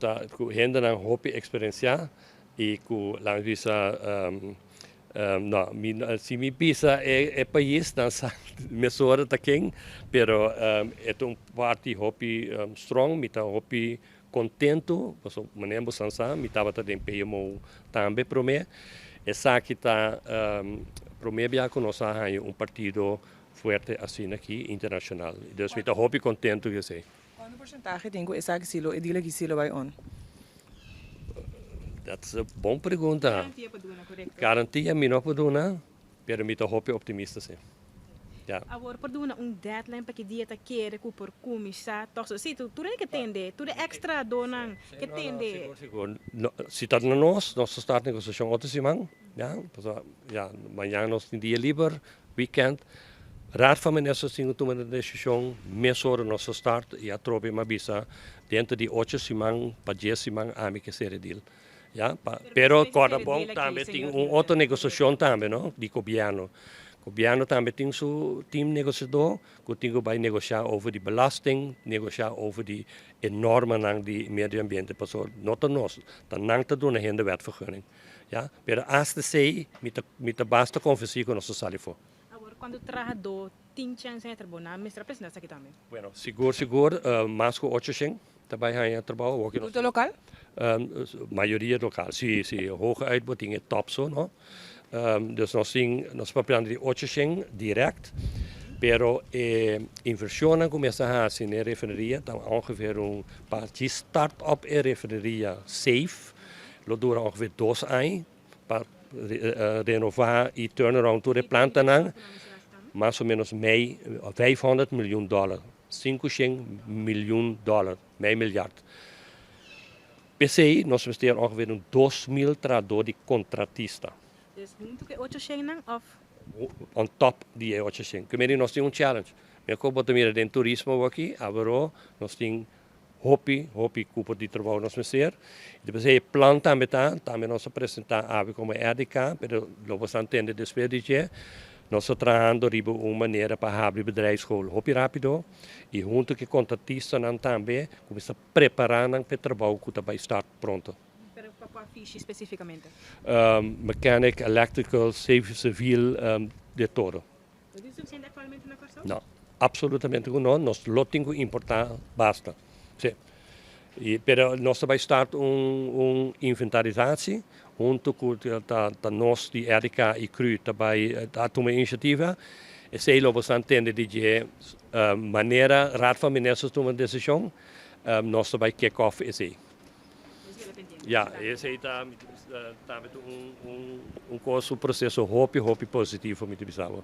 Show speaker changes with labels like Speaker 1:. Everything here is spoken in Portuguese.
Speaker 1: conta ku henda ng hopi Eksperiensia e ku lang bisa no, si mi bisa é país na sa mesora taking, pero é parte hopi strong, mita hopi contento, paso manembo sansa, mita bata den peyamo tambe prome, essa kita prome bia conosa um partido fuerte assim aqui internacional. Dus mita hopi contento que sei.
Speaker 2: Quanto porcentaje tem que essa silo e dile que silo vai on?
Speaker 1: Dat is een boa pergunta.
Speaker 2: Garantia para dona, correto?
Speaker 1: Garantia minor para dona, pero mita hopi optimista sim. Ja.
Speaker 3: Agora, por deadline para que dieta quer que por começar, tosse, se tu nem que tende, tu extra dona que tende.
Speaker 1: Seguro. Se está na nós start negociação outra semana, ja, ja, amanhã nós tem dia livre, weekend. Raad van ministers zien toen we de decissie meestal nós start e a trobe uma bisa dentro de 8 semanas para 10 semanas a mim que ser deal. Ja, pero corda bom também tem outra negociação também, não? De governo. O governo também tem seu time negociador, que tem que negociar over de belasting, negociar over de enorme nang de medio ambiente, paso nota nós, dan nang te doen in de wetvergunning. Ja, pero hasta sei, met de basta conversie com nosso salifo.
Speaker 3: Agora, quando o trabalhador tem chance de trabalhar, mestre precisa aqui também.
Speaker 1: Bueno, seguro, mais que 800 também há trabalho.
Speaker 2: Produto local?
Speaker 1: Maioria local, sim, hoge uitbetting é top zo, no? Dus nós preparamos de 800 direct, pero inversão começa a fazer na refineria, então ongeveer para start-up a refineria safe, lo dura ongeveer 2 anos para renovar e turnaround toda a planta, mais ou menos $500 miljoen, $500 miljoen, meio miljard. PCI, nós investeren ongeveer 2.000 trabalhadores de contratista.
Speaker 3: Dus muito que 800 of
Speaker 1: On top die 800. Kemeni nós temos challenge. Me acordo também de turismo aqui, agora nós temos hopi cupo de trabalho nós fazer. Depois é plan também nós apresentar ave como RDK, pero lo bastante entender despedir. Nós estamos trabalhando riba uma maneira para abrir bedrijfsschool hopi rápido e junto com contratista também começar a preparar para o trabalho que vai estar pronto.
Speaker 3: pero qual fiche especificamente?
Speaker 1: Mechanic, electrical, civil, de todo.
Speaker 3: Is dit suficiente atualmente na Corso?
Speaker 1: Não, absolutamente não. Nós lo temos que importar, basta. Sim. Pero nós vai estar inventarizatie, junto com nós de RDK e CRU também uma iniciativa. E sei lá bastante entender de maneira Raad van Ministers tomar decisão, nós vai kick-off esei. Ja, esei está met een processo hopi positivo met de Bissau.